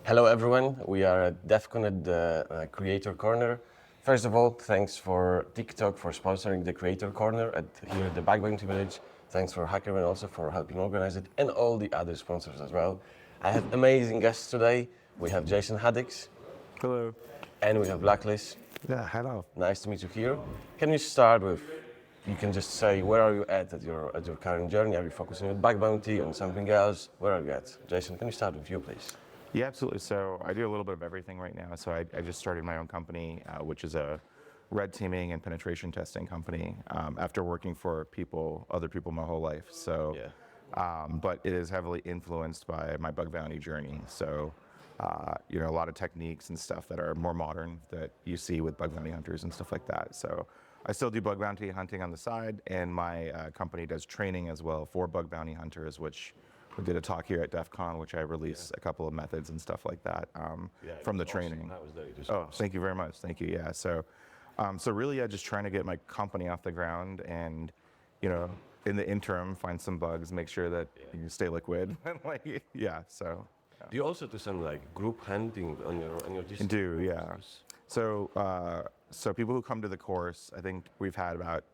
Hello everyone, we are at DEFCON at the Creator Corner. First of all, thanks for TikTok for sponsoring the Creator Corner here at the Bug Bounty Village. Thanks for Hackerman also for helping organize it and all the other sponsors as well. I have amazing guests today. We have Jhaddix Hello. and we have Blaklis. Yeah, hello. Nice to meet you here. Can we start with, you can just say where are you at your current journey? Are you focusing on Bug Bounty, on something else? Where are you at? Jason, can we start with you please? Yeah, absolutely. So I do a little bit of everything right now. So I just started my own company, which is a red teaming and penetration testing company after working for other people my whole life. So, but it is heavily influenced by my bug bounty journey. So, a lot of techniques and stuff that are more modern that you see with bug bounty hunters and stuff like that. So I still do bug bounty hunting on the side, and my company does training as well for bug bounty hunters, which we did a talk here at DEF CON, which I released a couple of methods and stuff like that from the training. That was very Oh, thank you very much. Thank you. Yeah. So, really, just trying to get my company off the ground, and in the interim, find some bugs, make sure that you stay liquid, and So. Do you also do some like group hunting on your Can do, yeah. So, so people who come to the course, I think we've had about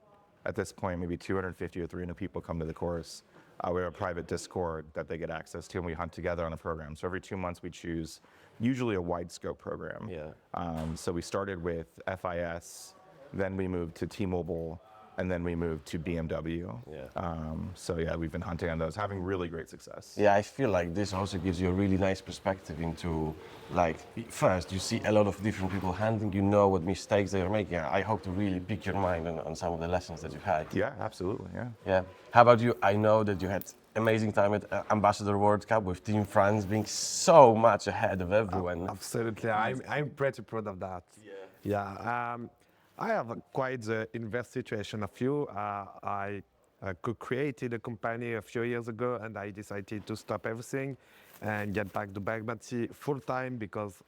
at this point maybe 250 or 300 people come to the course. We have a private Discord that they get access to, and we hunt together on a program. So every 2 months we choose usually a wide scope program. Yeah. So we started with FIS, then we moved to T-Mobile, and then we moved to BMW. Yeah. We've been hunting on those, having really great success. Yeah, I feel like this also gives you a really nice perspective into, like, first you see a lot of different people hunting, you know what mistakes they are making. I hope to really pick your mind on some of the lessons that you've had. Yeah, absolutely, yeah. Yeah. How about you? I know that you had amazing time at Ambassador World Cup with Team France being so much ahead of everyone. Absolutely. I'm pretty proud of that. Yeah. I have quite the inverse situation of you. I created a company a few years ago, and I decided to stop everything and get back to bug bounty full time because,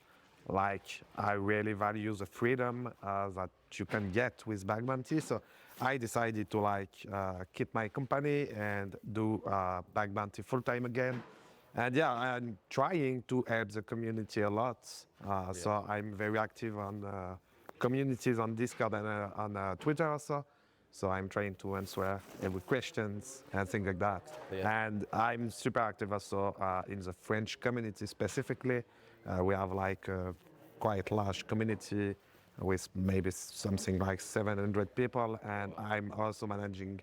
I really value the freedom that you can get with bug bounty. So I decided to keep my company and do bug bounty full time again. And yeah, I'm trying to help the community a lot. So I'm very active on communities on Discord and on Twitter also. So I'm trying to answer every questions and things like that. Yeah. And I'm super active also in the French community specifically. We have a quite large community with maybe something like 700 people. And I'm also managing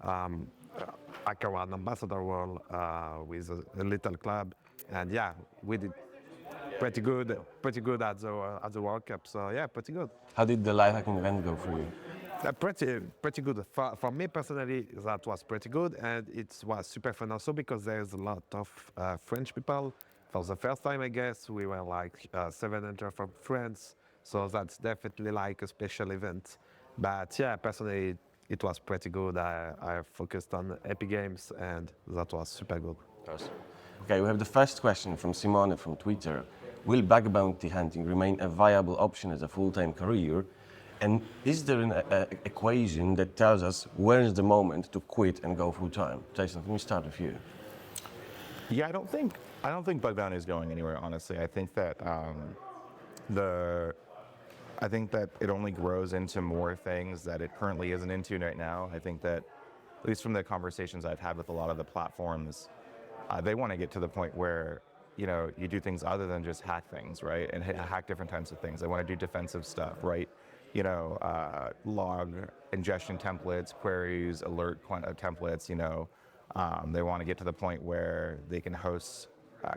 Hackerman Ambassador World with a little club. And yeah, we did pretty good at the World Cup. So yeah, pretty good. How did the live hacking event go for you? Pretty good. For me personally, that was pretty good, and it was super fun also because there's a lot of French people. For the first time, I guess, we were 700 from France, so that's definitely a special event. But yeah, personally, it was pretty good. I focused on Epic Games, and that was super good. Awesome. Okay, we have the first question from Simone from Twitter. Will bug bounty hunting remain a viable option as a full-time career? And is there an equation that tells us when is the moment to quit and go full-time? Jason, can we start with you? Yeah, I don't think bug bounty is going anywhere. Honestly, I think that it only grows into more things that it currently isn't into right now. I think that, at least from the conversations I've had with a lot of the platforms, they want to get to the point where you do things other than just hack things, right? And hack different types of things. They want to do defensive stuff, right? Log ingestion templates, queries, alert templates. They want to get to the point where they can host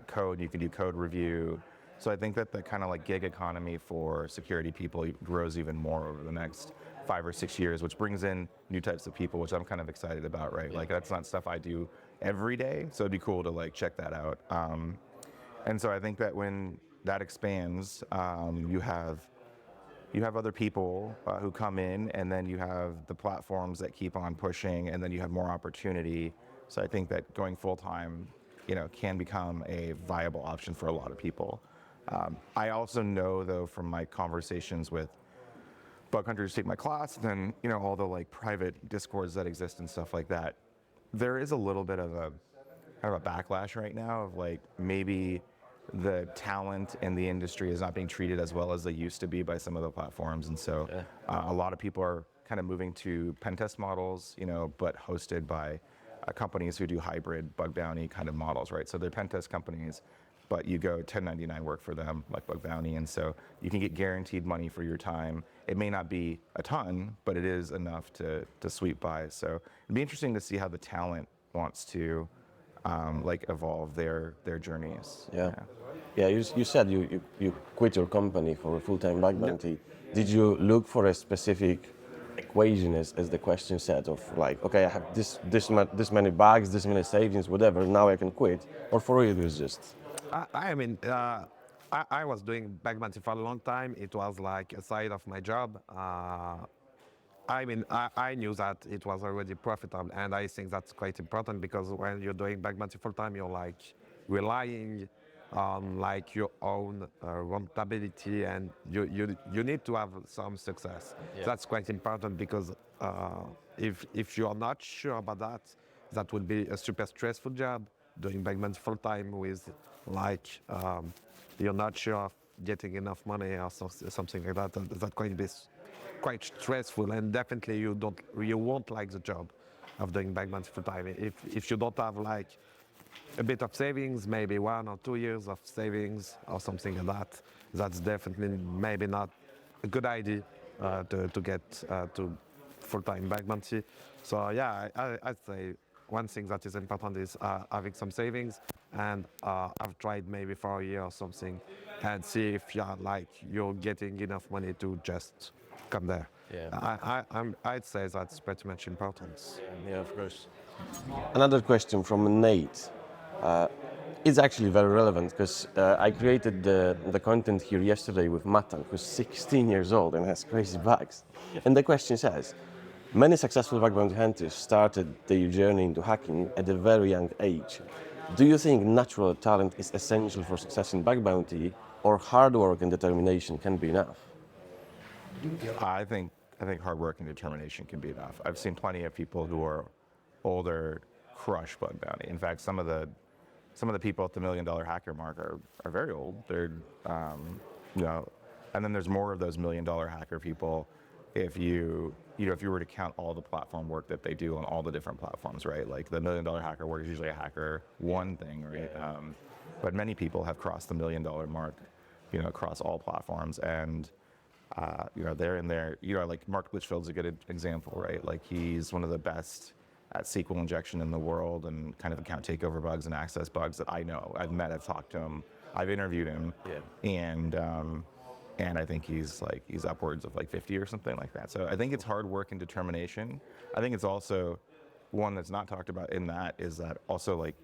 code. You can do code review. So I think that the kind of gig economy for security people grows even more over the next 5 or 6 years, which brings in new types of people, which I'm kind of excited about, right? That's not stuff I do every day, so it'd be cool to check that out. And so I think that when that expands, you have other people who come in, and then you have the platforms that keep on pushing, and then you have more opportunity. So I think that going full time, can become a viable option for a lot of people. I also know, though, from my conversations with bug hunters who take my class, and then all the private discords that exist and stuff like that, there is a little bit of a backlash right now of maybe the talent in the industry is not being treated as well as they used to be by some of the platforms, and so a lot of people are kind of moving to pen test models, but hosted by companies who do hybrid bug bounty kind of models, right? So they're pen test companies, but you go 1099 work for them, like bug bounty, and so you can get guaranteed money for your time. It may not be a ton, but it is enough to sweep by. So it'd be interesting to see how the talent wants to evolve their journeys. Yeah. You said you quit your company for a full-time bug bounty. Did you look for a specific equation, as the question said, of like, okay, I have this many bugs, this many savings, whatever, now I can quit? Or for you it was just... I was doing bug bounty for a long time. It was like a side of my job. I knew that it was already profitable, and I think that's quite important because when you're doing bug bounty full time, you're like relying on like your own rentability, and you need to have some success. That's quite important because if you are not sure about that, that would be a super stressful job doing bug bounty full time with like you're not sure of getting enough money or something like that. That could be quite stressful, and definitely you won't like the job of doing bug bounty full time if you don't have like a bit of savings, maybe 1 or 2 years of savings or something like that. That's definitely maybe not a good idea to get to full-time bug bounty. So yeah, I'd say one thing that is important is having some savings, and I've tried maybe for a year or something and see if you're getting enough money to just come there. I'd say that's pretty much important. Yeah, of course. Another question from Nate. It's actually very relevant because I created the content here yesterday with Matan, who's 16 years old and has crazy bugs. And the question says, many successful bug bounty hunters started their journey into hacking at a very young age. Do you think natural talent is essential for success in bug bounty, or hard work and determination can be enough? I think hard work and determination can be enough. I've seen plenty of people who are older crush bug bounty. In fact, some of the people at the $1 million hacker mark are very old. They're and then there's more of those $1 million hacker people if you were to count all the platform work that they do on all the different platforms, right? Like the $1 million hacker work is usually a hacker one thing, right? But many people have crossed the $1 million mark, across all platforms, and they're in there. Like Mark Litchfield's a good example, right? Like he's one of the best at SQL injection in the world and kind of account takeover bugs and access bugs that I know. I've met, I've talked to him, I've interviewed him, and I think he's upwards of like 50 or something like that. So I think it's hard work and determination. I think it's also one that's not talked about in that is that also like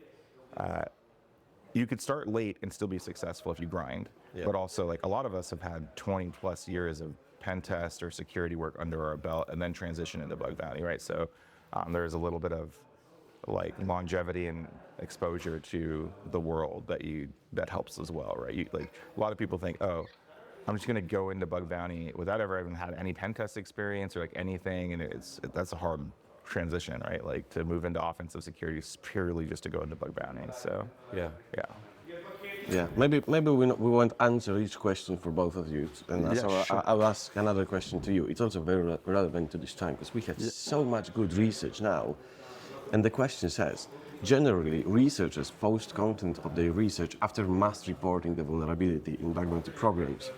you could start late and still be successful if you grind. But also like a lot of us have had 20 plus years of pen test or security work under our belt and then transition into bug bounty, right? So there's a little bit of like longevity and exposure to the world that helps as well, right? Like a lot of people think, oh, I'm just gonna go into bug bounty without ever having had any pen test experience or like anything, and that's a hard transition, right? Like to move into offensive security purely just to go into bug bounty. So Maybe we won't answer each question for both of you, and so sure. I'll ask another question to you. It's also very relevant to this time because we have so much good research now. And the question says, generally, researchers post content of their research after mass reporting the vulnerability in bug bounty programs.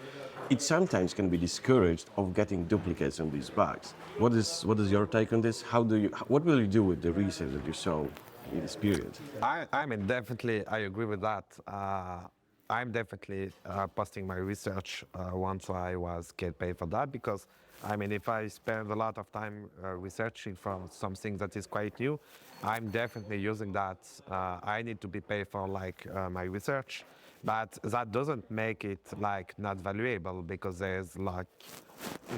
It sometimes can be discouraged of getting duplicates on these bugs. What is your take on this? What will you do with the research that you saw in this period? I mean, definitely, I agree with that. I'm definitely posting my research once I get paid for that, because I mean, if I spend a lot of time researching from something that is quite new, I'm definitely using that. I need to be paid for my research, but that doesn't make it like not valuable, because there's like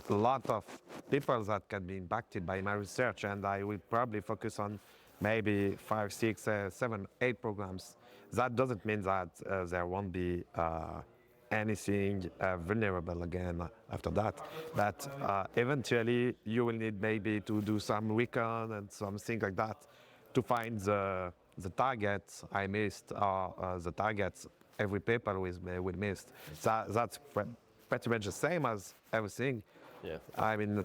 a lot of people that can be impacted by my research, and I will probably focus on maybe 5, 6, 7, 8 programs. That doesn't mean that there won't be anything vulnerable again after that. But eventually you will need maybe to do some recon and something like that to find the targets I missed, or the targets every paper we missed. So that's pretty much the same as everything. Yeah. I mean,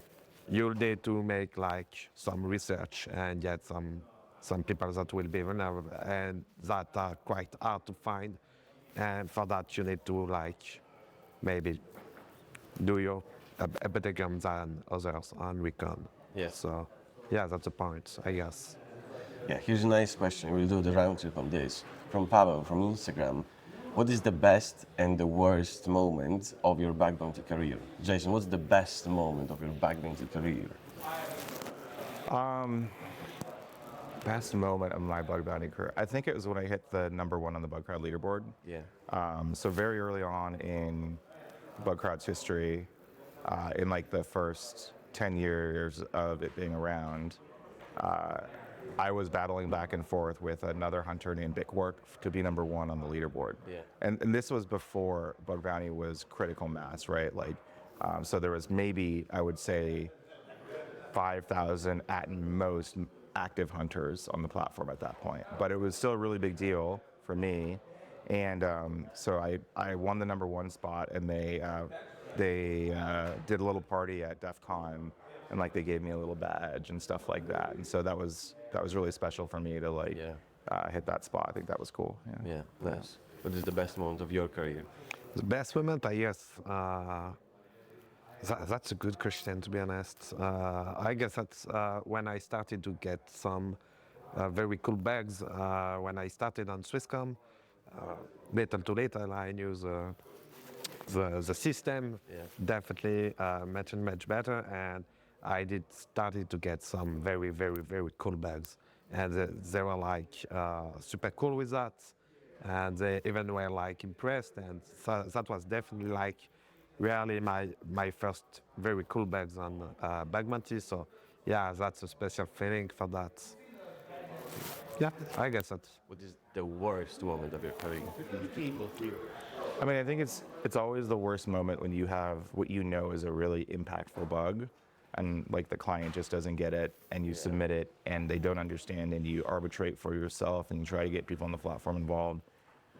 you'll need to make like some research and get some people that will be vulnerable and that are quite hard to find. And for that, you need to like maybe do your a better game than others on recon. Yeah. So yeah, that's the point, I guess. Yeah, here's a nice question. We'll do the round trip on this. From Pavel, from Instagram. What is the best and the worst moment of your bug bounty career? Jason, what's the best moment of your bug bounty career? Best moment of my bug bounty career. I think it was when I hit the #1 on the bug crowd leaderboard. Yeah. So very early on in bug crowd's history, in like the first 10 years of it being around, I was battling back and forth with another hunter named Bickwork to be #1 on the leaderboard. Yeah. And this was before bug bounty was critical mass, right? Like, so there was maybe, I would say, 5,000 at most active hunters on the platform at that point. But it was still a really big deal for me. And so I won the #1 spot, and they did a little party at DEFCON, and like they gave me a little badge and stuff like that. And so that was really special for me to like hit that spot. I think that was cool. Yeah. Yeah, nice. What is the best moment of your career? The best moment, I guess, that's a good question, to be honest. I guess that's when I started to get some very cool bags. When I started on Swisscom, little to little, I knew the system definitely much better, and I started to get some very, very, very cool bags. And they were like super cool with that. And they even were like impressed, and so that was definitely like really my first very cool bags on bag bounty. So yeah, that's a special feeling for that. Yeah, I guess that's. What is the worst moment of your career? I mean, I think it's always the worst moment when you have what you know is a really impactful bug, and like the client just doesn't get it, and you submit it, and they don't understand, and you arbitrate for yourself, and you try to get people on the platform involved,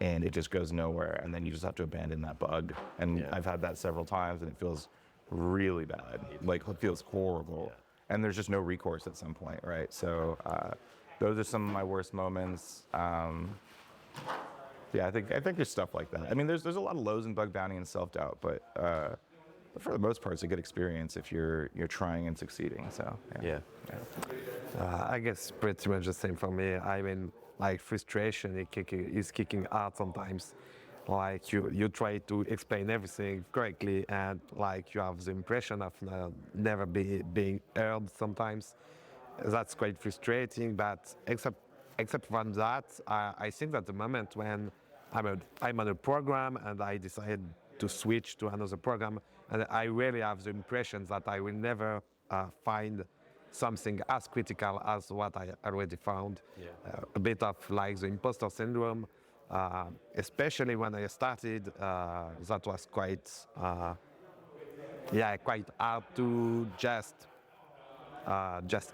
and it just goes nowhere, and then you just have to abandon that bug. And I've had that several times, and it feels really bad. Like it feels horrible, and there's just no recourse at some point, right? So those are some of my worst moments. Yeah, I think there's stuff like that. I mean, there's a lot of lows in bug bounty and self-doubt, but for the most part, it's a good experience if you're trying and succeeding. So I guess pretty much the same for me. I mean, like frustration is kicking hard sometimes. Like you try to explain everything correctly, and like you have the impression of never being heard sometimes. That's quite frustrating. But except from that, I think that the moment when I'm on a program and I decide to switch to another program, and I really have the impression that I will never find something as critical as what I already found. A bit of like the imposter syndrome, especially when I started, that was quite hard to just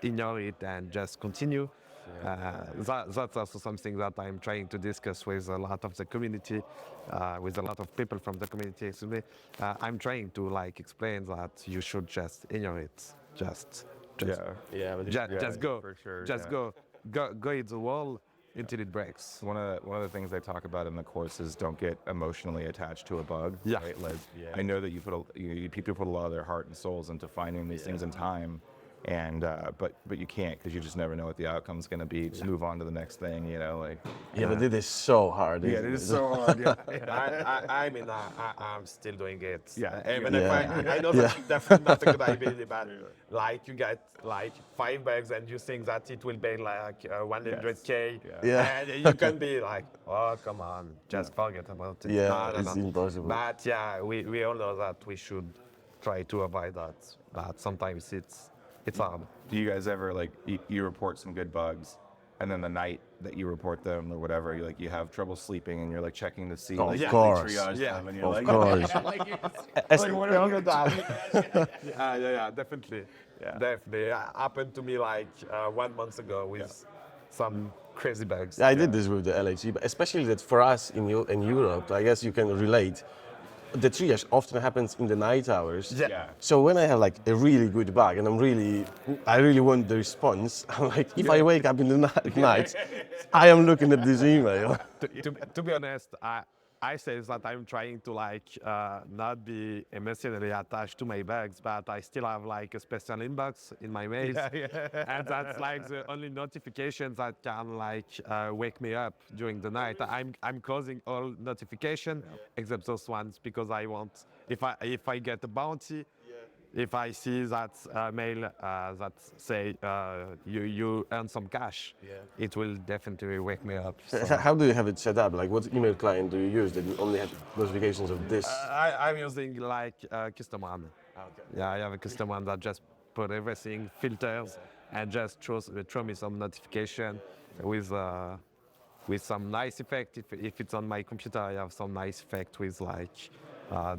ignore it and just continue. That's also something that I'm trying to discuss with a lot of the community, with a lot of people from the community. I'm trying to like explain that you should just ignore it. Just go. For sure. Just go hit the wall until it breaks. One of the things I talk about in the course is don't get emotionally attached to a bug. Yeah. Right? Like I know that people put a lot of their heart and souls into finding these things in time. And but you can't, because you just never know what the outcome's going to be. Just move on to the next thing, you know. Like But it is so hard. Yeah, isn't it is so hard. I mean, I'm still doing it. Yeah. Even if I know that definitely not a good idea, but like you get like 5 bags and you think that it will be like 100K, and you can be like, oh come on, just forget about it. Yeah, it's impossible. But yeah, we all know that we should try to avoid that. But sometimes it's hard. Do you guys ever like you report some good bugs, and then the night that you report them or whatever, you have trouble sleeping, and you're like checking to see Of like course. triage them, and you're Of like, course. What are that? Yeah, definitely. Yeah. Definitely. Happened to me like 1 month ago with some crazy bugs. I did this with the LHC, but especially that for us in Europe, I guess you can relate. The triage often happens in the night hours. Yeah. So when I have like a really good bug and I really want the response, I'm like, if I wake up in the night, I am looking at this email. To be honest, I say that I'm trying to not be emotionally attached to my bugs, but I still have like a special inbox in my mails, and that's like the only notification that can wake me up during the night. I'm closing all notifications except those ones because I want if I get a bounty. If I see that mail that say you earn some cash, it will definitely wake me up. So. How do you have it set up? Like, what email client do you use that you only have notifications of this? I'm using custom one. Yeah, I have a custom one that just put everything, filters, and just throw me some notification with some nice effect. If it's on my computer, I have some nice effect with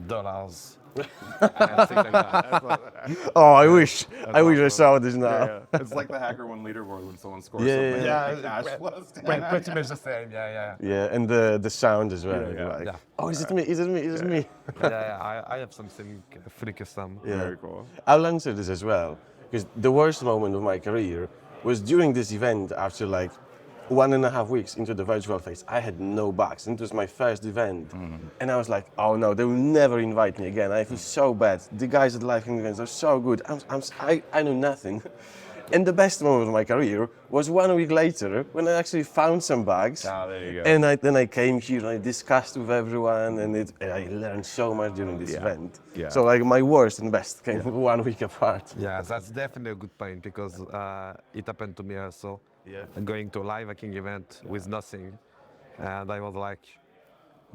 dollars. And things like that. Oh, I wish I saw this now. Yeah. It's like the HackerOne leaderboard when someone scores Yeah, something. yeah, like cash flows. Pretty much the same. Yeah. Yeah, and the sound as well. Yeah, like, yeah. oh, is it me? Is it me? Is it me? I have something fully custom. Yeah. Very cool. I'll answer this as well, because the worst moment of my career was during this event after like 1.5 weeks into the virtual phase. I had no bugs, and it was my first event. And I was like, oh no, they will never invite me again. I feel so bad. The guys at Live Hacking Events are so good. I know nothing. And the best moment of my career was 1 week later when I actually found some bugs. Ah, there you go. And then I came here and I discussed with everyone, and I learned so much during this event. Yeah. So like my worst and best came 1 week apart. Yeah, that's definitely a good point because it happened to me also. Yeah. Going to a live hacking event with nothing, and I was like,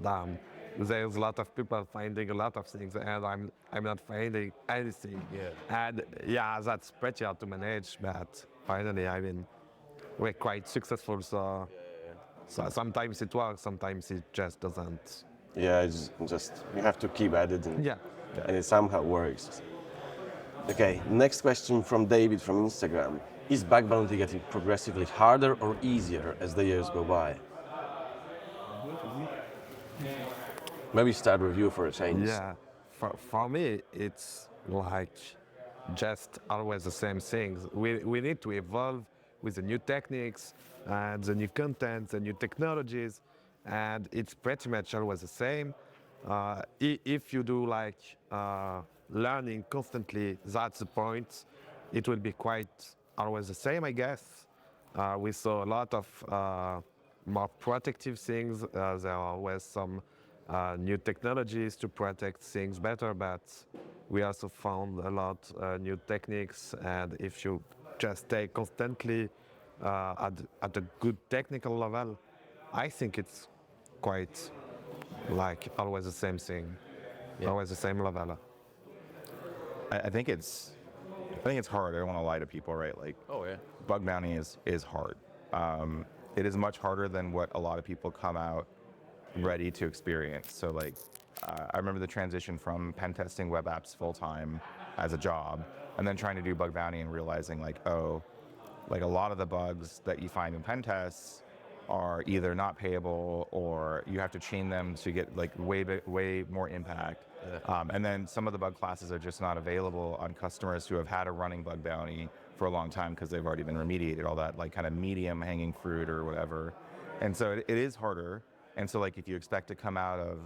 damn, there's a lot of people finding a lot of things, and I'm not finding anything. Yeah. And yeah, that's pretty hard to manage, but finally, I mean, we're quite successful. So, so sometimes it works, sometimes it just doesn't. Yeah, it's just you have to keep at it, and, Yeah. and it somehow works. Okay, next question from David from Instagram. Is bug bounty getting progressively harder or easier as the years go by? Maybe start with you for a change. Yeah, for me, it's like just always the same things. We need to evolve with the new techniques and the new content, the new technologies, and it's pretty much always the same. If you do learning constantly, that's the point. It will be quite always the same, I guess. We saw a lot of more protective things. There are always some new technologies to protect things better, but we also found a lot new techniques. And if you just stay constantly at a good technical level, I think it's quite like always the same thing, always the same level. I think it's hard. I don't want to lie to people, right? Like, bug bounty is hard. It is much harder than what a lot of people come out ready to experience. So like, I remember the transition from pen testing web apps full time as a job, and then trying to do bug bounty and realizing like, oh, like a lot of the bugs that you find in pen tests are either not payable or you have to chain them to get like way more impact. And then some of the bug classes are just not available on customers who have had a running bug bounty for a long time because they've already been remediated, all that like kind of medium hanging fruit or whatever. And so it is harder. And so like if you expect to come out of,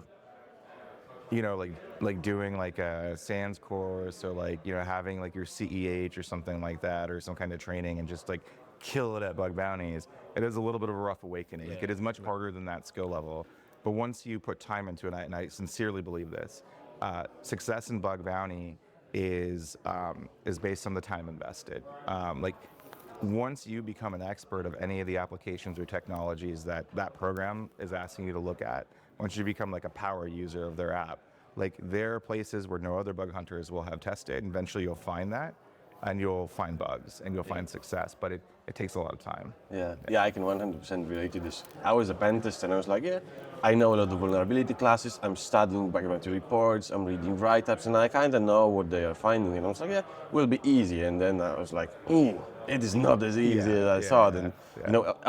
you know, like doing like a SANS course or like, you know, having like your CEH or something like that or some kind of training and just like kill it at bug bounties, it is a little bit of a rough awakening. Like, it is much harder than that skill level. But once you put time into it, and I sincerely believe this, success in bug bounty is based on the time invested. Like once you become an expert of any of the applications or technologies that program is asking you to look at, once you become like a power user of their app, like there are places where no other bug hunters will have tested. And eventually you'll find that and you'll find bugs and you'll find success, but it takes a lot of time. Yeah, I can 100% relate to this. I was a pen tester and I was like, I know a lot of vulnerability classes. I'm studying bug bounty reports. I'm reading write-ups, and I kind of know what they are finding. And I was like, yeah, will be easy. And then I was like, it is not as easy as I thought. And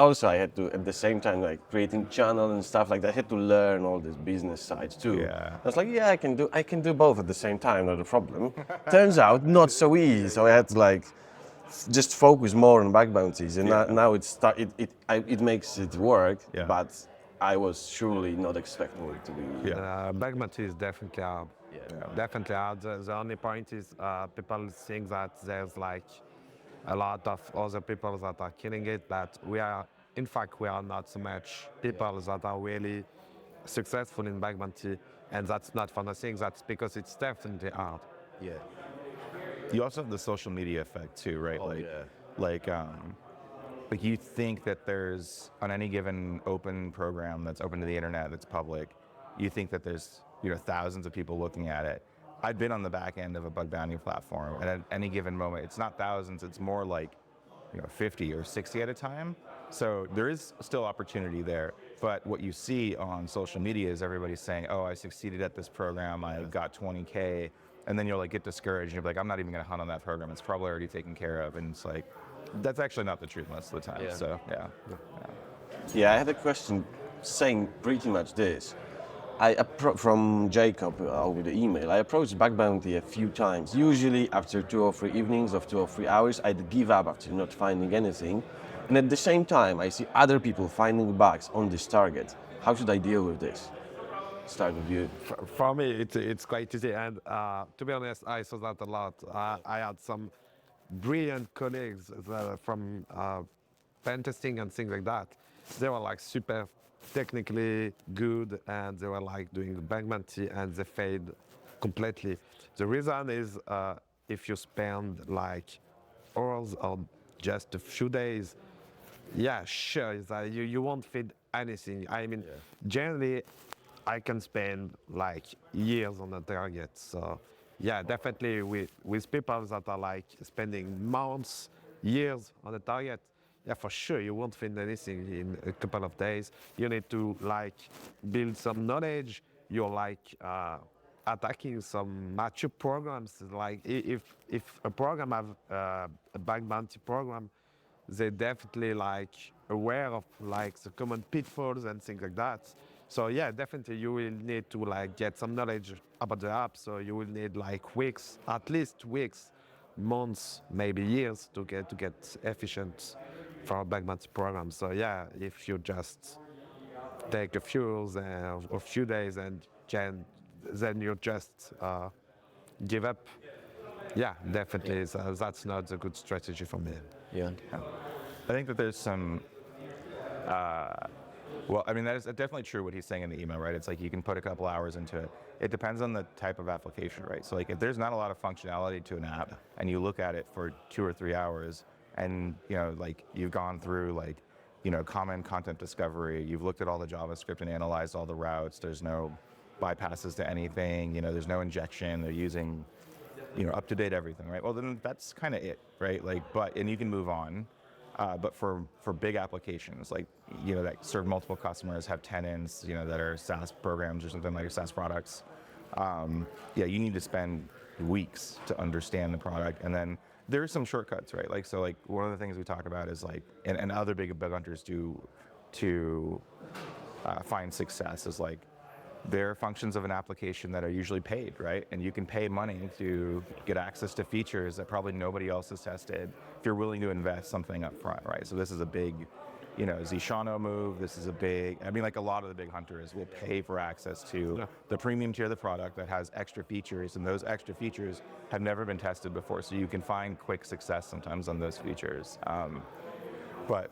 also I had to at the same time like creating channel and stuff like that. I had to learn all these business sides too. Yeah. I was like, yeah, I can do both at the same time. Not a problem. Turns out not so easy. So I had to like just focus more on bug bounties, and now it makes it work. Yeah. But I was surely not expecting it to be. Bug bounty is definitely hard. Definitely hard. The only point is people think that there's like a lot of other people that are killing it, but in fact, we are not so much people that are really successful in bug bounty, and that's not for nothing. That's because it's definitely hard. Yeah. You also have the social media effect too, right? Like you think that there's on any given open program that's open to the internet, that's public, you think that there's thousands of people looking at it. I've been on the back end of a bug bounty platform, and at any given moment, it's not thousands, it's more like 50 or 60 at a time. So there is still opportunity there. But what you see on social media is everybody saying, oh, I succeeded at this program, I got 20K. And then you'll like get discouraged and you're like, I'm not even gonna hunt on that program. It's probably already taken care of. And it's like, that's actually not the truth most of the time. So Yeah, I had a question saying pretty much this. From Jacob with the email, I approached bug bounty a few times. Usually after 2 or 3 evenings of 2 or 3 hours, I'd give up after not finding anything. And at the same time, I see other people finding bugs on this target. How should I deal with this? Start with you. For me, it's quite easy, and to be honest, I saw that a lot. I had some brilliant colleagues from pen testing and things like that. They were like super technically good, and they were like doing bug bounty, and they failed completely. The reason is if you spend like hours or just a few days, yeah, sure, is that you won't feed anything. I mean, generally, I can spend like years on a target. So yeah, definitely with people that are like spending months, years on a target, yeah, for sure, you won't find anything in a couple of days. You need to like build some knowledge. You're like attacking some mature programs. Like if a program have a bug bounty program, they definitely like aware of like the common pitfalls and things like that. So yeah, definitely you will need to like get some knowledge about the app. So you will need like weeks, at least weeks, months, maybe years to get efficient for a bug bounty program. So yeah, if you just take a few hours or a few days and then you just give up, yeah, definitely that's not a good strategy for me. Yeah. I think that there's some well, I mean, that is definitely true what he's saying in the email, right? It's like you can put a couple hours into it. It depends on the type of application, right? So like if there's not a lot of functionality to an app and you look at it for 2 or 3 hours and, like you've gone through like, common content discovery, you've looked at all the JavaScript and analyzed all the routes, there's no bypasses to anything, there's no injection, they're using, up-to-date everything, right? Well, then that's kind of it, right? Like, and you can move on. But for big applications, like, that serve multiple customers, have tenants, that are SaaS programs or something like SaaS products, you need to spend weeks to understand the product. And then there's some shortcuts, right? Like, so like one of the things we talk about is like, and other big bug hunters do to find success is like, there are functions of an application that are usually paid, right? And you can pay money to get access to features that probably nobody else has tested if you're willing to invest something up front, right? So this is a big, Zishano move. This is a big, like a lot of the big hunters will pay for access to the premium tier of the product that has extra features, and those extra features have never been tested before. So you can find quick success sometimes on those features. But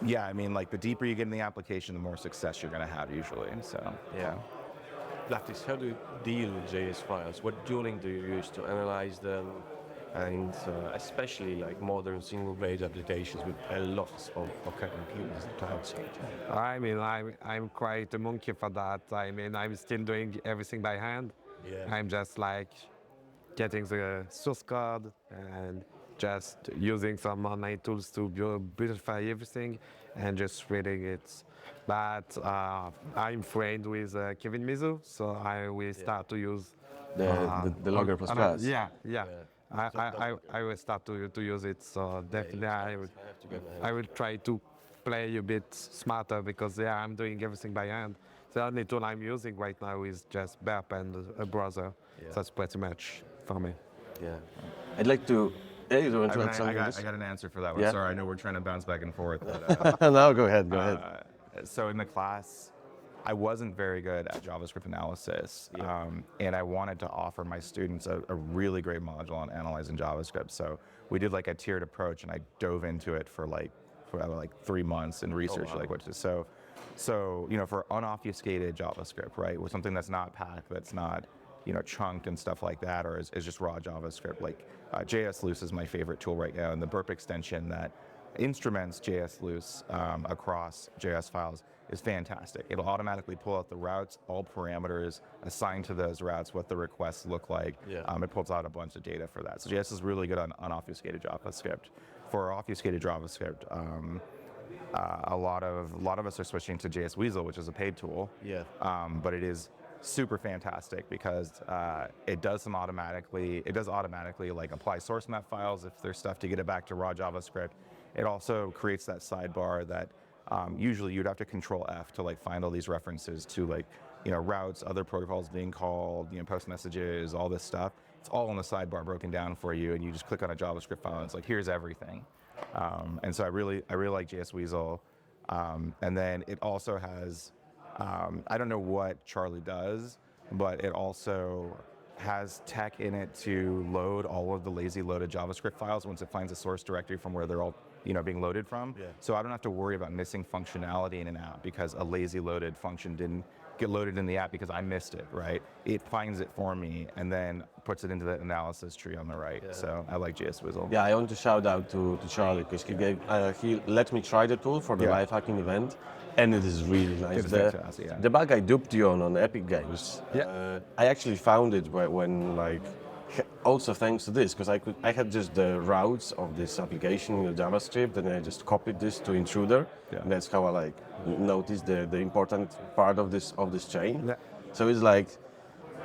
yeah, like the deeper you get in the application, the more success you're gonna have usually, so yeah. Blaklis, how do you deal with JS files? What tooling do you use to analyze them? And especially like modern single-page applications with a lot of capabilities outside. I mean, I'm quite a monkey for that. I mean, I'm still doing everything by hand. Yeah. I'm just like getting the source code and just using some online tools to beautify everything and just reading it. But I'm friend with Kevin Mizu, so I will start to use The Logger plus plus. yeah. So that's okay. I will start to use it. So definitely I have to get my hands I will try to play a bit smarter because I'm doing everything by hand. The only tool I'm using right now is just Burp and a browser. Yeah. So that's pretty much for me. Yeah. I'd like to. Yeah, you want I, to mean, add something? I got an answer for that one. Yeah. Sorry, I know we're trying to bounce back and forth. But, No, go ahead. Go ahead. so in the class, I wasn't very good at JavaScript analysis, and I wanted to offer my students a really great module on analyzing JavaScript. So we did like a tiered approach, and I dove into it for like 3 months and researched like what to. So you know, for unobfuscated JavaScript, right, with something that's not packed, that's not chunked and stuff like that, or is just raw JavaScript. Like JS Loose is my favorite tool right now, and the burp extension that instruments JS Loose across JS files is fantastic. It'll automatically pull out the routes, all parameters assigned to those routes, what the requests look like. It pulls out a bunch of data for that. So JS is really good on unobfuscated JavaScript. For obfuscated JavaScript, a lot of us are switching to JS Weasel, which is a paid tool. But it is super fantastic because it does automatically like apply source map files if there's stuff to get it back to raw JavaScript. It also creates that sidebar that usually you'd have to control F to like find all these references to like routes, other protocols being called, post messages, all this stuff. It's all in the sidebar broken down for you, and you just click on a JavaScript file and it's like, here's everything. And so I really like JS Weasel. And then it also has, I don't know what Charlie does, but it also has tech in it to load all of the lazy loaded JavaScript files once it finds a source directory from where they're all being loaded from. So I don't have to worry about missing functionality in an app because a lazy loaded function didn't get loaded in the app because I missed it, right? It finds it for me and then puts it into the analysis tree on the right. So I like JS Weasel. Yeah, I want to shout out to Charlie because he let me try the tool for the live hacking event, and it is really nice. It's fantastic, yeah. The bug I duped you on Epic Games, I actually found it when like also thanks to this because I had just the routes of this application in the JavaScript, and I just copied this to Intruder, and that's how I like noticed the important part of this chain. So it's like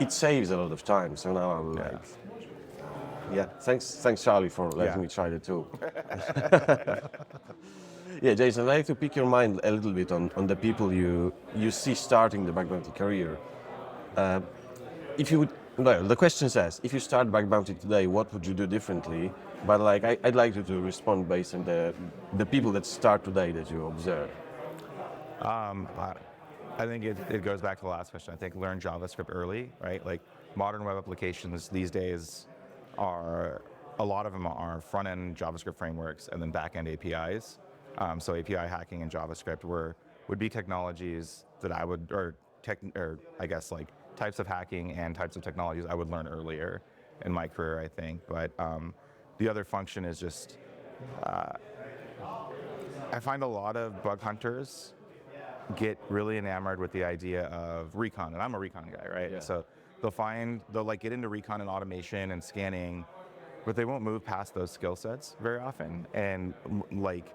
it saves a lot of time. So now I'm like, thanks Charlie for letting me try the tool. Yeah, Jason, I'd like to pick your mind a little bit on the people you see starting the bug bounty career. If you would, well, the question says, if you start bug bounty today, what would you do differently? But like, I'd like you to respond based on the people that start today that you observe. I think it goes back to the last question. I think learn JavaScript early, right? Like modern web applications these days a lot of them are front-end JavaScript frameworks and then back-end APIs. So API hacking in JavaScript would be technologies that I would, or I guess like types of hacking and types of technologies I would learn earlier in my career, I think. But the other function is just, I find a lot of bug hunters get really enamored with the idea of recon, and I'm a recon guy, right? So they'll like get into recon and automation and scanning, but they won't move past those skill sets very often. And like,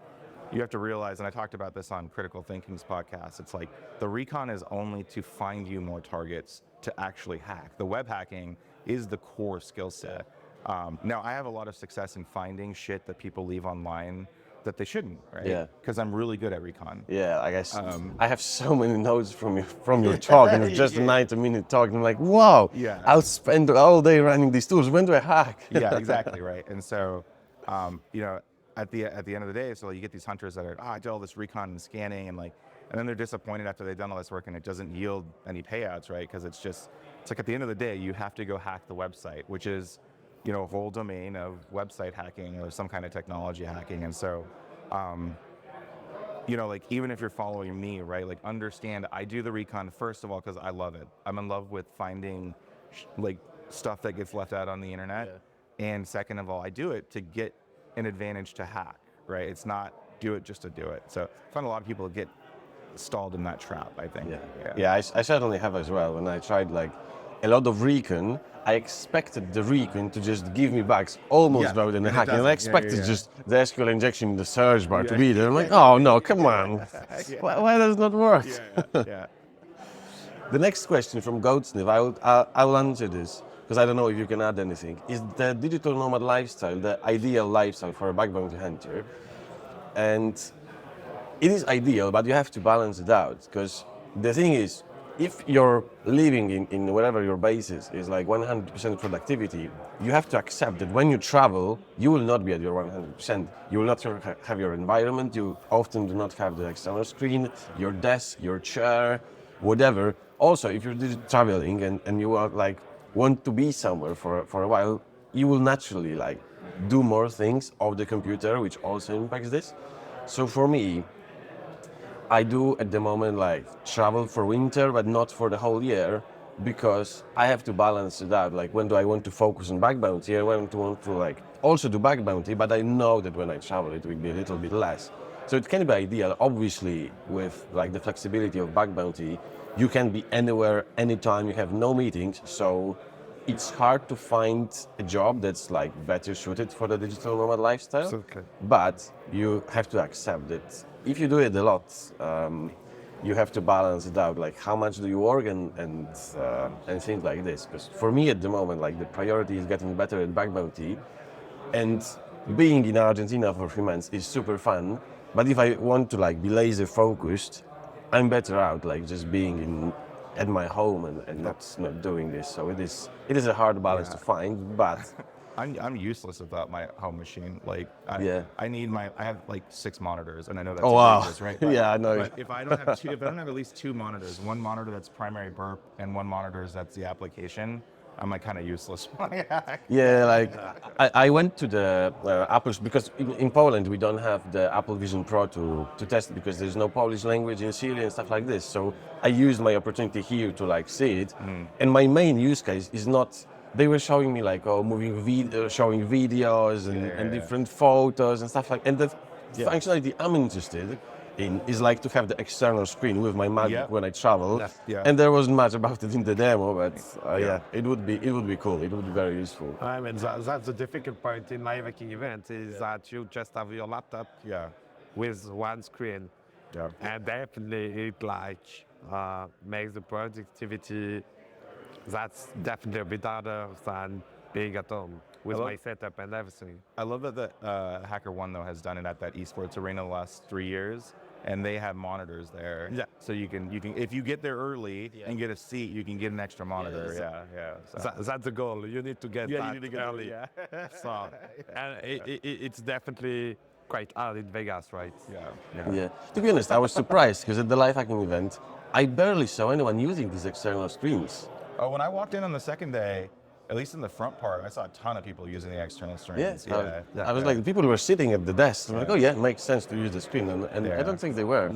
you have to realize, and I talked about this on Critical Thinking's podcast, it's like the recon is only to find you more targets to actually hack. The web hacking is the core skill set. Now, I have a lot of success in finding shit that people leave online that they shouldn't, right? Yeah. Because I'm really good at recon. Yeah, I guess I have so many notes from your talk, and it's just a 90-minute talk, and I'm like, wow, I'll spend all day running these tools. When do I hack? Yeah, exactly, right. And so, at the end of the day, so you get these hunters that are, I did all this recon and scanning, and then they're disappointed after they've done all this work and it doesn't yield any payouts, right? Because it's like at the end of the day, you have to go hack the website, which is, a whole domain of website hacking or some kind of technology hacking. And so, like even if you're following me, right, like understand I do the recon first of all because I love it. I'm in love with finding like stuff that gets left out on the internet. And second of all, I do it to get an advantage to hack, right? It's not do it just to do it. So I find a lot of people get stalled in that trap, I think. Yeah, I certainly have as well. When I tried like a lot of recon, I expected the Recon to just give me bugs almost Yeah, without any and it hacking. And doesn't. I Yeah, expected yeah. just the SQL injection in the search bar to be there. I'm like, oh no, come on. Why does it not work? Yeah. The next question from Goatsniff, I will answer this because I don't know if you can add anything. Is the digital nomad lifestyle the ideal lifestyle for a bug bounty hunter? And it is ideal, but you have to balance it out because the thing is, if you're living in wherever your base is like 100% productivity, you have to accept that when you travel, you will not be at your 100%. You will not have your environment. You often do not have the external screen, your desk, your chair, whatever. Also, if you're traveling and you are like want to be somewhere for a while, you will naturally like do more things off the computer, which also impacts this. So for me, I do at the moment like travel for winter, but not for the whole year because I have to balance it out. Like when do I want to focus on bug bounty? I want to like also do bug bounty, but I know that when I travel it will be a little bit less. So it can be ideal. Obviously, with like the flexibility of bug bounty, you can be anywhere, anytime. You have no meetings, so it's hard to find a job that's like better suited for the digital nomad lifestyle. Absolutely. But you have to accept that if you do it a lot, you have to balance it out. Like how much do you work and things like this. Because for me at the moment, like the priority is getting better at bug bounty, and being in Argentina for 3 months is super fun. But if I want to like be laser focused, I'm better out like just being at my home and not doing this. So it is a hard balance to find, but I'm useless without my home machine. Like, Yeah. I have like 6 monitors, and I know that's Oh, wow. ridiculous, right? Yeah, I know. But if I don't have if I don't have at least 2 monitors, one monitor that's primary burp and one monitor that's the application, I'm like kind of useless. Yeah, like I went to the Apple's because in Poland we don't have the Apple Vision Pro to test it because there's no Polish language in Syria and stuff like this. So I used my opportunity here to like see it, and my main use case is not. They were showing me like showing videos and different photos and stuff like. And the functionality I'm interested in is like to have the external screen with my MacBook Yeah. when I travel. Yeah. And there wasn't much about it in the demo, but yeah, it would be cool. It would be very useful. I mean, that's the difficult point in live hacking event is that you just have your laptop Yeah. with one screen. Yeah. And definitely it like makes the productivity that's definitely a bit harder than being at home with my setup and everything. I love that HackerOne though has done it at that esports arena the last 3 years, and they have monitors there. Yeah. So you can if you get there early and get a seat, you can get an extra monitor. Yeah. So. That's the goal. You need to get Yeah, that you need to get early. Yeah. So, and it's definitely quite hard in Vegas, right? Yeah. To be honest, I was surprised because at the live hacking event, I barely saw anyone using these external screens. Oh, when I walked in on the second day, at least in the front part, I saw a ton of people using the external screens. I was like, the people were sitting at the desk. I'm like, oh yeah, it makes sense to use the screen, and I don't think they were.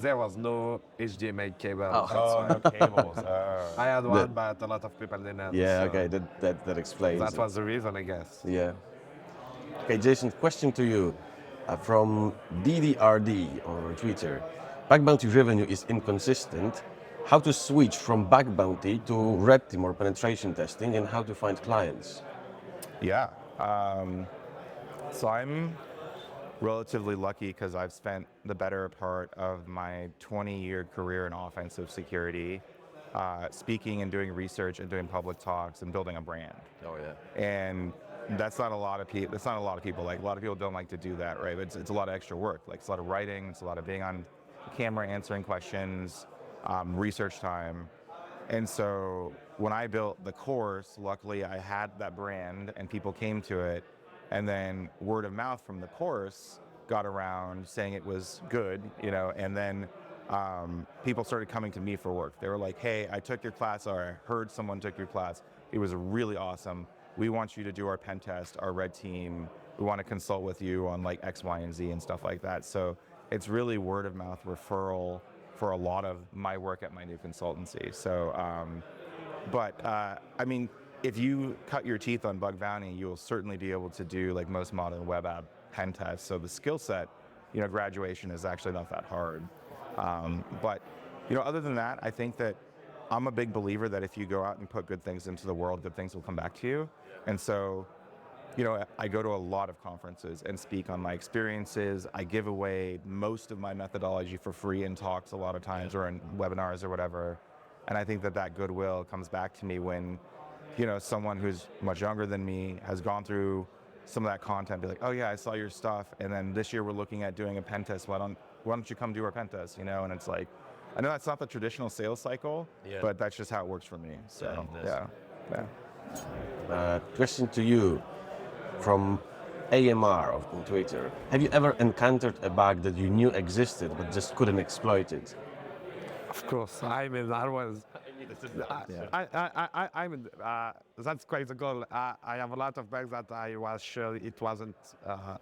There was no HDMI cable. Oh, no cables. I had one, but a lot of people didn't. Yeah, so okay, that explains. That it. was the reason, I guess. Yeah. Okay, Jason, question to you from DDRD on Twitter. Bug bounty revenue is inconsistent. How to switch from bug bounty to red team or penetration testing, and how to find clients? Yeah. So I'm relatively lucky because I've spent the better part of my 20-year career in offensive security, speaking and doing research and doing public talks and building a brand. Oh yeah. And that's not a lot of people. That's not a lot of people. Like a lot of people don't like to do that, right? But it's a lot of extra work. Like it's a lot of writing. It's a lot of being on camera, answering questions, research time. And so when I built the course, luckily I had that brand and people came to it. And then word of mouth from the course got around saying it was good, and then people started coming to me for work. They were like, hey, I took your class, or I heard someone took your class. It was really awesome. We want you to do our pen test, our red team. We want to consult with you on like X, Y, and Z and stuff like that. So it's really word of mouth referral for a lot of my work at my new consultancy. So, I mean, if you cut your teeth on bug bounty, you will certainly be able to do like most modern web app pen tests. So the skill set, graduation is actually not that hard. But other than that, I think that I'm a big believer that if you go out and put good things into the world, good things will come back to you. And so, you know, I go to a lot of conferences and speak on my experiences. I give away most of my methodology for free in talks a lot of times or in webinars or whatever. And I think that that goodwill comes back to me when, you know, someone who's much younger than me has gone through some of that content, be like, oh yeah, I saw your stuff, and then this year we're looking at doing a pen test. Why don't you come do our pen test? You know, and it's like, I know that's not the traditional sales cycle, but that's just how it works for me. So yeah. Question to you from AMR on Twitter. Have you ever encountered a bug that you knew existed but just couldn't exploit it? Of course, I mean, I was. I mean, that's quite the goal. I have a lot of bugs that I was sure it wasn't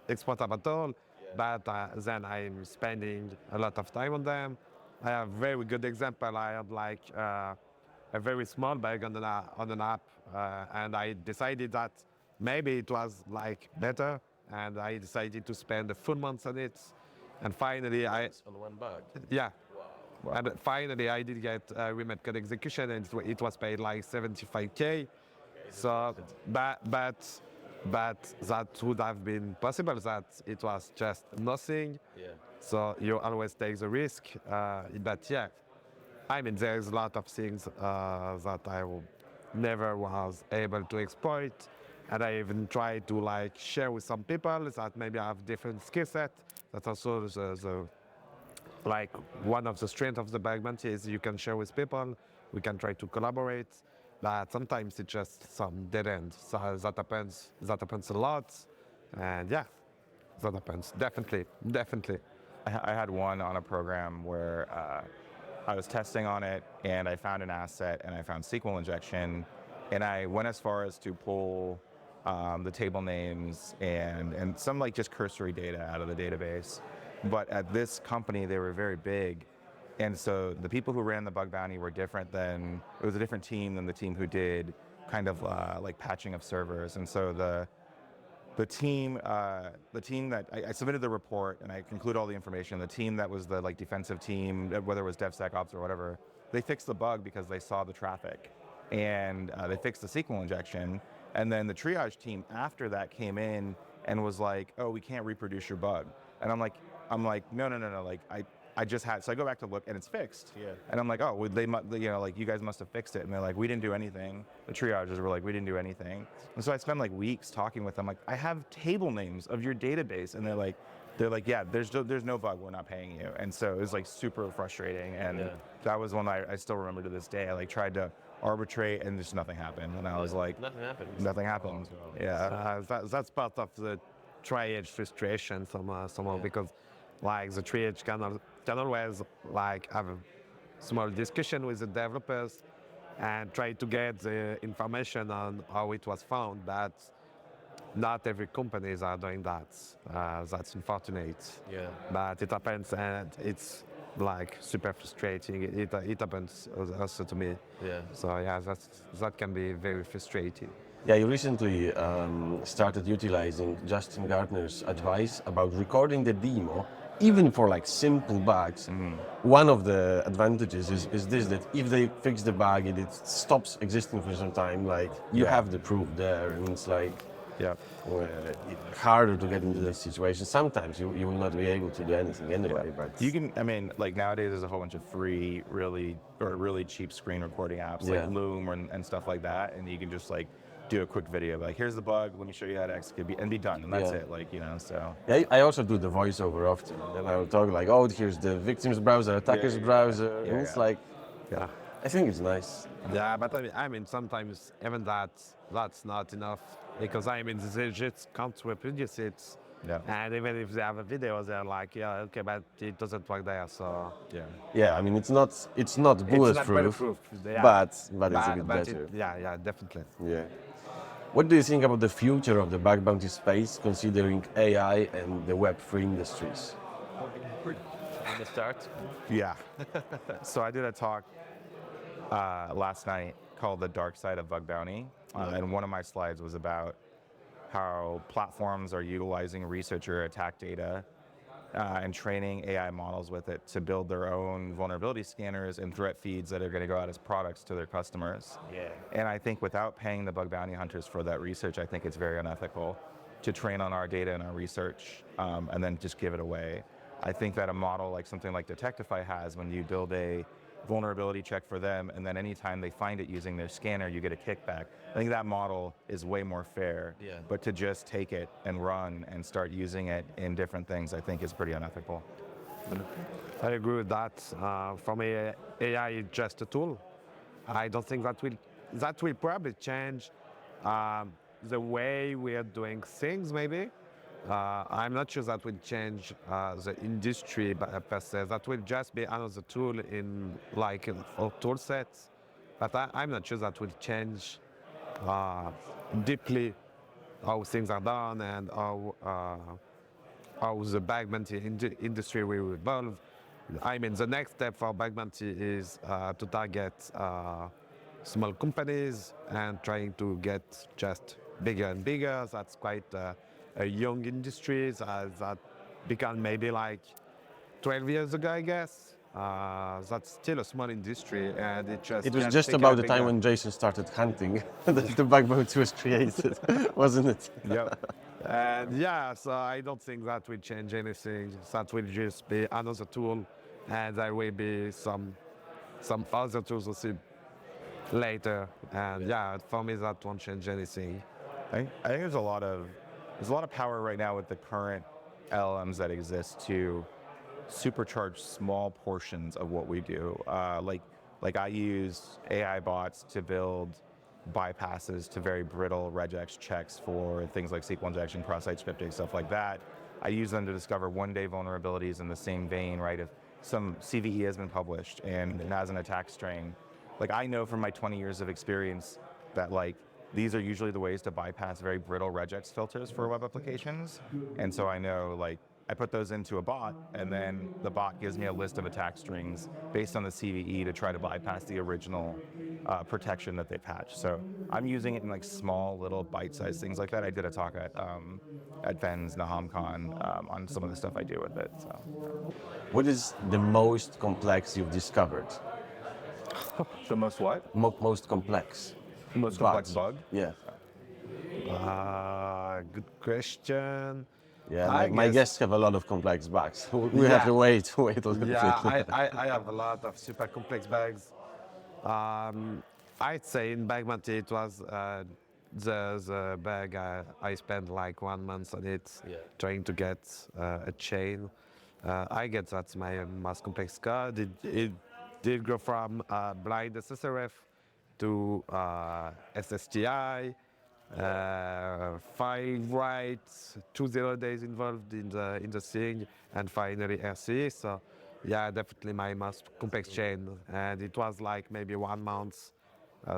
exploitable at all, but then I'm spending a lot of time on them. I have a very good example. I had like a very small bug on an app, and I decided that maybe it was like better, and I decided to spend a full month on it, and finally on one bug. yeah. And finally, I did get remote code execution, and it was paid like 75K. So, but that would have been possible. That it was just nothing. Yeah. So you always take the risk. But yeah, I mean, there's a lot of things that I never was able to exploit, and I even tried to like share with some people that maybe have different skill set. That's also the like one of the strengths of the bug bounty is you can share with people, we can try to collaborate, but sometimes it's just some dead end. So that happens a lot, and yeah, that happens, definitely. I had one on a program where I was testing on it, and I found an asset, and I found SQL injection, and I went as far as to pull the table names and some like just cursory data out of the database. But at this company, they were very big, and so the people who ran the bug bounty were different than, it was a different team than the team who did kind of like patching of servers. And so the team that I submitted the report and I include all the information. The team that was the like defensive team, whether it was DevSecOps or whatever, they fixed the bug because they saw the traffic, and they fixed the SQL injection. And then the triage team after that came in and was like, "Oh, we can't reproduce your bug." And I'm like, no. Like I just had, so I go back to look and it's fixed. Yeah. And I'm like, oh, well, you know, like you guys must have fixed it. And they're like, we didn't do anything. The triagers were like, we didn't do anything. And so I spent like weeks talking with them. Like, I have table names of your database, and they're like, yeah, there's no bug. We're not paying you. And so it was like super frustrating. And that was one I still remember to this day. I like tried to arbitrate and just nothing happened. And I was like, nothing happened. Yeah. That's part of the triage frustration somehow because like the triage can always like have a small discussion with the developers and try to get the information on how it was found, but not every companies are doing that. That's unfortunate. Yeah. But it happens, and it's like super frustrating. It happens also to me. Yeah. So yeah, that can be very frustrating. Yeah, you recently started utilizing Justin Gardner's advice about recording the demo, even for like simple bugs. One of the advantages is this, that if they fix the bug and it stops existing for some time, like you have the proof there, and it's like it's harder to get into that situation. Sometimes you will not be able to do anything anyway, but you can, I mean, like nowadays there's a whole bunch of free, really cheap screen recording apps like Loom and stuff like that, and you can just like do a quick video, like here's the bug, let me show you how to execute, and be done, and that's it, like, you know, so. Yeah, I also do the voiceover often, and I will talk like, oh, here's the victim's browser, attacker's browser, and it's like, I think it's nice. Yeah, but I mean, sometimes even that's not enough, because I mean, they just can't reproduce it. Yeah. And even if they have a video, they're like, yeah, okay, but it doesn't work there, so. Yeah, I mean, it's not bulletproof, but it's a bit better. Yeah, definitely. Yeah. What do you think about the future of the bug bounty space, considering AI and the Web3 industries? Want to start? Yeah. So I did a talk last night called The Dark Side of Bug Bounty, and one of my slides was about how platforms are utilizing researcher attack data and training AI models with it to build their own vulnerability scanners and threat feeds that are going to go out as products to their customers. Yeah. And I think without paying the bug bounty hunters for that research, I think it's very unethical to train on our data and our research and then just give it away. I think that a model like something like Detectify has, when you build a vulnerability check for them, and then anytime they find it using their scanner, you get a kickback. I think that model is way more fair. Yeah. But to just take it and run and start using it in different things, I think is pretty unethical. I agree with that. For me, AI is just a tool. I don't think that will probably change the way we are doing things. Maybe I'm not sure that will change the industry per se. That will just be another tool in like a tool set. But I'm not sure that will change deeply how things are done and how the bug bounty industry will evolve. I mean, the next step for bug bounty is to target small companies and trying to get just bigger and bigger. That's quite a young industry that began maybe like 12 years ago, I guess. That's still a small industry, and It was gets just bigger about and the time bigger. when Jason started hunting that the bug bounty was created, wasn't it? Yep. And yeah, so I don't think that will change anything. That will just be another tool, and there will be some other tools we'll see later. And yeah, for me that won't change anything. I think there's a lot of power right now with the current LLMs that exist to supercharge small portions of what we do. Like I use AI bots to build bypasses to very brittle regex checks for things like SQL injection, cross-site scripting, stuff like that. I use them to discover one-day vulnerabilities in the same vein, right? If some CVE has been published and it has an attack string, like I know from my 20 years of experience that like these are usually the ways to bypass very brittle regex filters for web applications. And so I know like I put those into a bot, and then the bot gives me a list of attack strings based on the CVE to try to bypass the original protection that they patched. So I'm using it in like small little bite-sized things like that. I did a talk at Ben's NahamCon on some of the stuff I do with it. So. What is the most complex you've discovered? The most what? Most complex. The most complex Bugs. bug? Yeah. Good question. Yeah, I my guess- guests have a lot of complex bugs. We have to wait a little bit. Yeah, I have a lot of super complex bugs. I'd say in bug bounty it was the bug I spent like 1 month on it, trying to get a chain. I guess that's my most complex code. It did go from blind SSRF to SSTI, 5 writes, 2 0 days involved in the thing, and finally RC. So yeah, definitely my most complex chain, and it was like maybe 1 month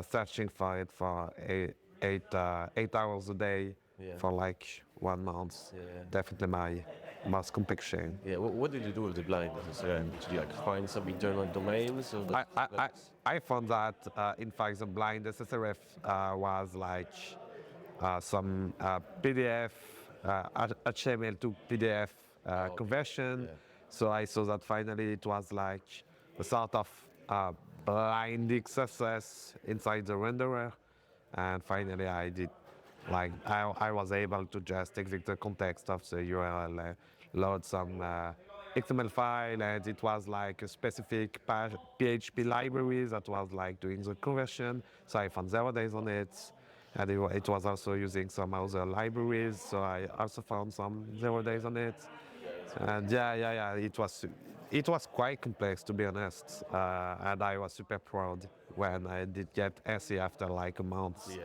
searching for it for 8 hours a day for like 1 month. Definitely my most complex chain. Yeah, what did you do with the blind SSRM? Did you like find some internal domains? Or I found that in fact the blind SSRF was like some PDF, HTML to PDF conversion. So I saw that finally it was like a sort of blind XSS inside the renderer. And finally I did, like I was able to just execute the context of the URL, load some XML file, and it was like a specific PHP library that was like doing the conversion. So I found 0 days on it. And it was also using some other libraries, so I also found some 0 days on it. And yeah, it was quite complex, to be honest. And I was super proud when I did get SE after like a month.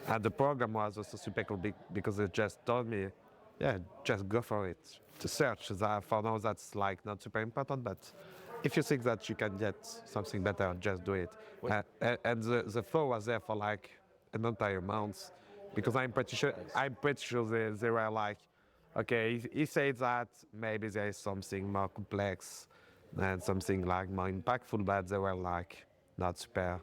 And the program was also super cool because it just told me, yeah, just go for it. To search, for now that's like not super important, but if you think that you can get something better, just do it. And the flow was there for like an entire month, because I'm pretty sure they were like, okay, he said that maybe there is something more complex and something like more impactful, but they were like not super.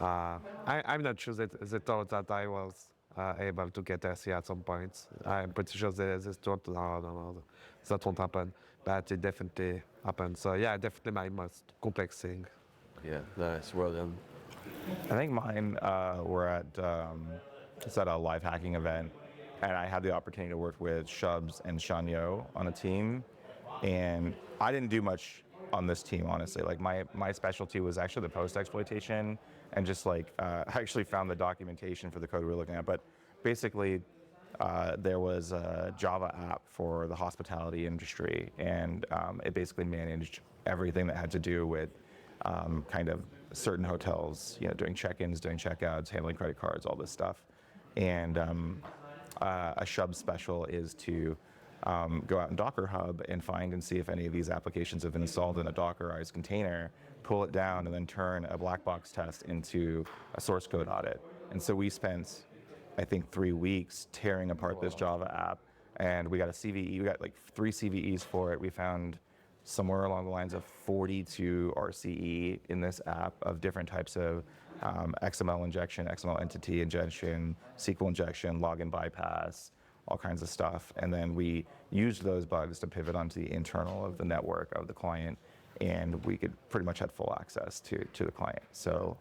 I'm not sure that they thought that I was able to get SE at some point. I'm pretty sure this don't, no, that won't happen, but it definitely happens. So yeah, definitely my most complex thing. Yeah, nice. Well done. I think mine were at it's at a live hacking event, and I had the opportunity to work with Shubs and Shanyo on a team, and I didn't do much on this team, honestly. Like my specialty was actually the post exploitation, and just like I actually found the documentation for the code we were looking at. But basically, there was a Java app for the hospitality industry, and it basically managed everything that had to do with kind of certain hotels, doing check-ins, doing check-outs, handling credit cards, all this stuff. And a Shub special is to go out in Docker Hub and find and see if any of these applications have been installed in a Dockerized container, pull it down, and then turn a black box test into a source code audit. And so we spent, I think, 3 weeks tearing apart this Java app, and we got a CVE, we got like 3 CVEs for it. We found somewhere along the lines of 42 RCE in this app of different types of XML injection, XML entity injection, SQL injection, login bypass, all kinds of stuff. And then we used those bugs to pivot onto the internal of the network of the client, and we could pretty much had full access to the client. So,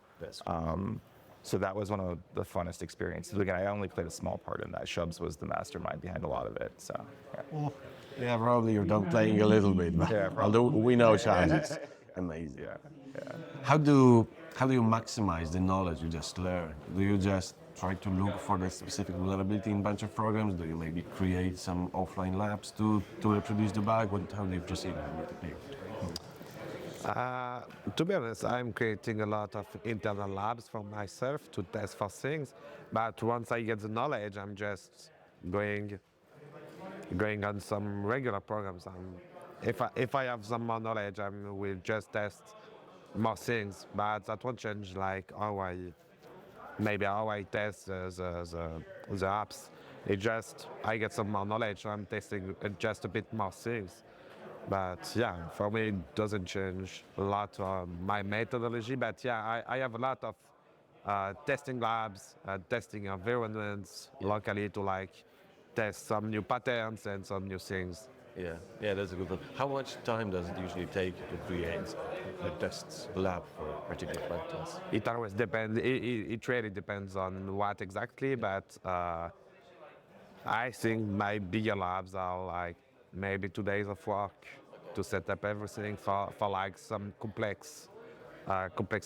so that was one of the funnest experiences. Again, I only played a small part in that. Shubs was the mastermind behind a lot of it. So, yeah. Yeah, probably you're done playing a little bit, but Yeah, although we know Jhaddix, amazing. Yeah. How do you maximize the knowledge you just learned? Do you just try to look for the specific vulnerability in a bunch of programs? Do you maybe create some offline labs to reproduce the bug? How do you proceed with the To be honest, I'm creating a lot of internal labs for myself to test for things, but once I get the knowledge, I'm just going on some regular programs. If I have some more knowledge, I will just test more things, but that won't change like how I test the apps. It just, I get some more knowledge, so I'm testing just a bit more things. But yeah, for me, it doesn't change a lot my methodology. But yeah, I have a lot of testing labs, testing environments locally to like test some new patterns and some new things. Yeah, that's a good one. How much time does it usually take to create a test lab for a particular bug test? It always depends. It really depends on what exactly, but I think my bigger labs are like maybe 2 days of work to set up everything for like some complex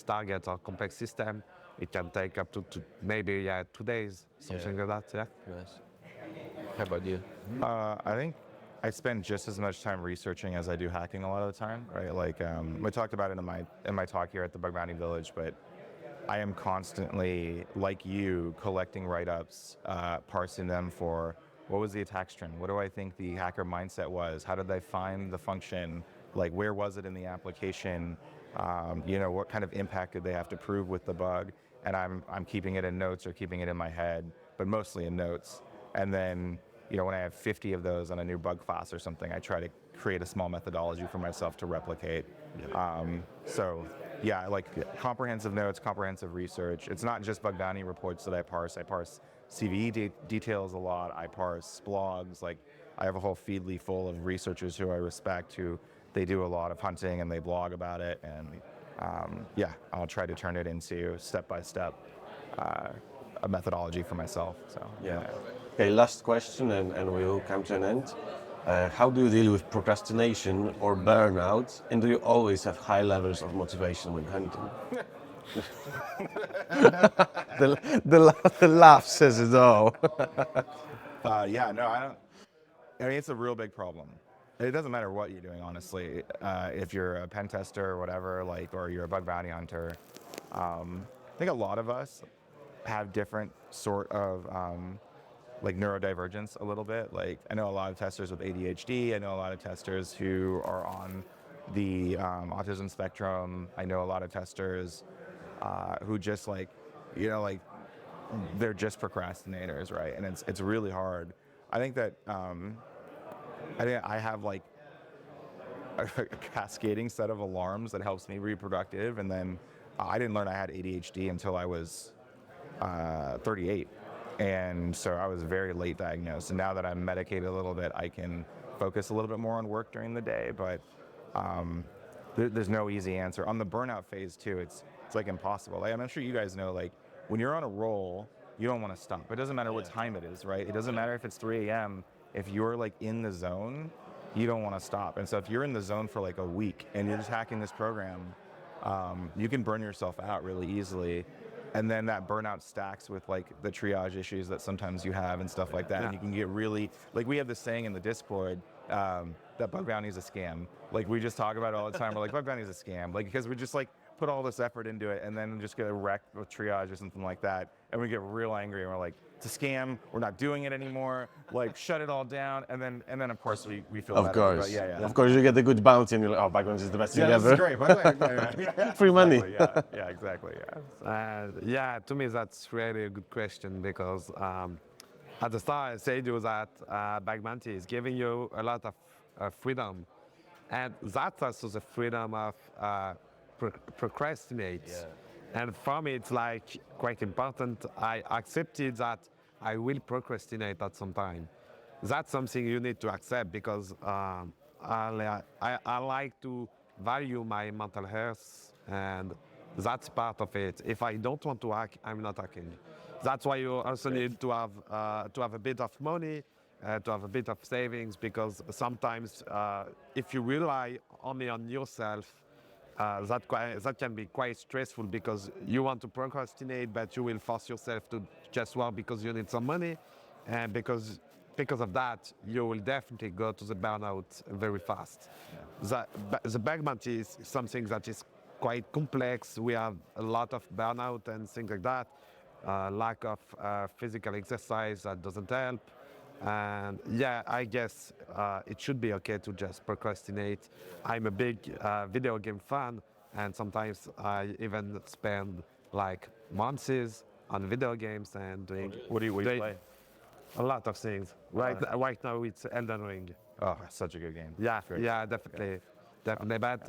targets or complex system. It can take up to maybe 2 days, something like that. Yeah. Nice. How about you? I think I spend just as much time researching as I do hacking a lot of the time, right? Like we talked about it in my talk here at the Bug Bounty Village, but I am constantly, like you, collecting write-ups, parsing them for what was the attack string? What do I think the hacker mindset was? How did they find the function? Like where was it in the application? What kind of impact did they have to prove with the bug? And I'm keeping it in notes or keeping it in my head, but mostly in notes. And then, when I have 50 of those on a new bug class or something, I try to create a small methodology for myself to replicate. So yeah, like comprehensive notes, comprehensive research. It's not just bug bounty reports that I parse. I parse CVE details a lot. I parse blogs. Like I have a whole Feedly full of researchers who I respect who they do a lot of hunting and they blog about it. And I'll try to turn it into step-by-step a methodology for myself. So Yeah. Okay, last question and we'll come to an end. How do you deal with procrastination or burnout? And do you always have high levels of motivation when hunting? the laugh says it all. No, I don't. I mean, it's a real big problem. It doesn't matter what you're doing, honestly. If you're a pen tester or whatever, or you're a bug bounty hunter, I think a lot of us have different sort of neurodivergence a little bit. Like I know a lot of testers with ADHD. I know a lot of testers who are on the autism spectrum. I know a lot of testers who just they're just procrastinators, right? And it's really hard. I think that I have like a cascading set of alarms that helps me be productive. And then I didn't learn I had ADHD until I was 38. And so I was very late diagnosed. And now that I'm medicated a little bit, I can focus a little bit more on work during the day. But there's no easy answer. On the burnout phase too, it's like impossible. Like, I'm sure you guys know, like when you're on a roll, you don't want to stop. It doesn't matter what time it is, right? It doesn't matter if it's 3 a.m. If you're like in the zone, you don't want to stop. And so if you're in the zone for like a week and you're just hacking this program, you can burn yourself out really easily. And then that burnout stacks with like the triage issues that sometimes you have and stuff like that. And you can get really, like we have this saying in the Discord, that bug bounty is a scam. Like we just talk about it all the time. We're like, bug bounty is a scam. Like, because we just like put all this effort into it and then just get wrecked with triage or something like that. And we get real angry and we're like, it's a scam. We're not doing it anymore. Like, shut it all down. And then of course we feel Of better. course. But yeah. Of course, you get a good bounty and you're like, oh, Backgrounds is the best thing This ever. is great. Yeah. Free money. Exactly, yeah, exactly. Yeah. Yeah, to me that's really a good question because at the start I said you that Bagmanti is giving you a lot of freedom, and that's also the freedom of procrastinate. And for me, it's like quite important. I accepted that I will procrastinate at some time. That's something you need to accept because I like to value my mental health, and that's part of it. If I don't want to hack, I'm not hacking. That's why you also need to have a bit of money, to have a bit of savings, because sometimes if you rely only on yourself, that can be quite stressful because you want to procrastinate, but you will force yourself to just work because you need some money, and because of that, you will definitely go to the burnout very fast. The bug bounty is something that is quite complex. We have a lot of burnout and things like that. Lack of physical exercise that doesn't help. And yeah, I guess it should be okay to just procrastinate. I'm a big video game fan, and sometimes I even spend like months on video games and doing. What do you play? A lot of things. Right now it's Elden Ring. Oh, such a good game. Yeah, definitely. But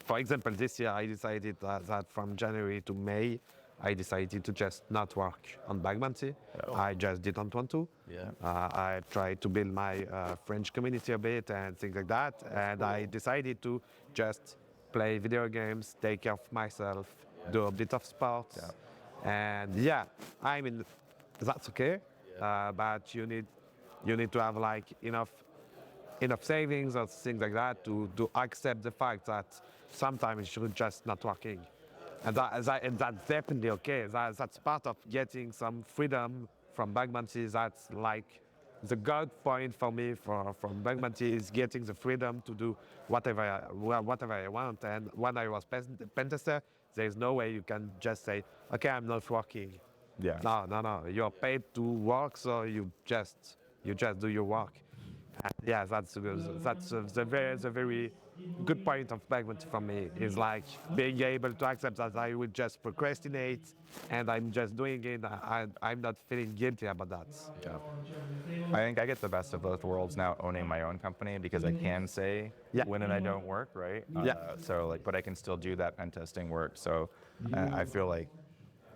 for example, this year I decided that from January to May, I decided to just not work on bug bounty. I just didn't want to. I tried to build my French community a bit and things like that. And I decided to just play video games, take care of myself, do a bit of sports. And yeah, I mean, that's okay. But you need to have like enough savings or things like that to accept the fact that sometimes you're just not working. And that's definitely okay. That's part of getting some freedom from bug bounty. That's like the good point for me from bug bounty is getting the freedom to do whatever I want. And when I was pen tester, there's no way you can just say, okay, I'm not working. Yeah. No. You're paid to work, so you just do your work. Yeah, that's the very good point of bug bounty for me is like being able to accept that I will just procrastinate and I'm just doing it. I'm not feeling guilty about that. Yeah. I think I get the best of both worlds now owning my own company because I can say when and I don't work, right? So like, but I can still do that pen testing work. So I feel like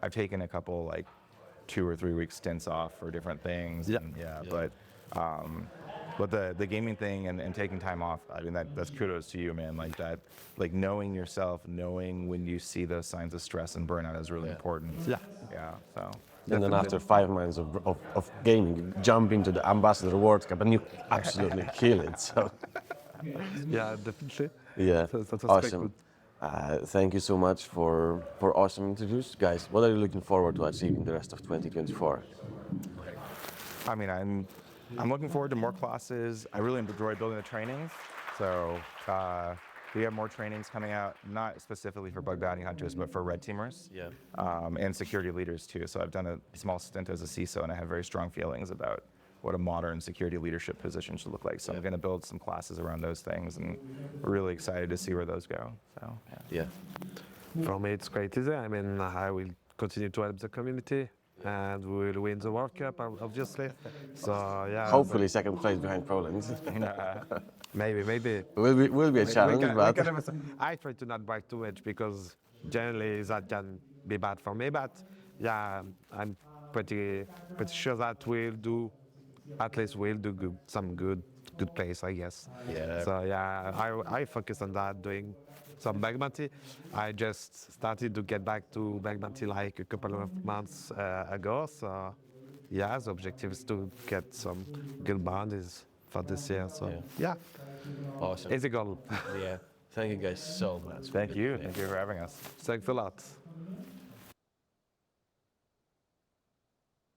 I've taken a couple like 2 or 3 week stints off for different things. But the gaming thing and taking time off, I mean, that's kudos to you, man. Like that, like knowing yourself, knowing when you see those signs of stress and burnout is really important. Yeah. So. And then after 5 months of gaming, you jump into the Ambassador World Cup and you absolutely kill it. So. Yeah, definitely. Yeah, That's awesome. Thank you so much for awesome interviews. Guys, what are you looking forward to achieving the rest of 2024? I mean, I'm looking forward to more classes. I really enjoy building the trainings. So we have more trainings coming out, not specifically for bug bounty hunters, but for red teamers and security leaders too. So I've done a small stint as a CISO, and I have very strong feelings about what a modern security leadership position should look like. So I'm going to build some classes around those things, and we're really excited to see where those go. So For me, it's quite easy. I mean, I will continue to help the community, and we will win the World Cup, obviously. So yeah. Hopefully, second place behind Poland. Maybe. Will be a challenge, but I try to not brag too much because generally that can be bad for me. But yeah, I'm pretty sure that at least we'll do some good place, I guess. Yeah. So yeah, I focus on that, doing some Bagmati. I just started to get back to Bagmati like a couple of months ago. So yeah, the objective is to get some good bounties for this year. So yeah, Awesome. it's a goal. Yeah. Thank you guys so much. Thank you for having us. Thanks a lot.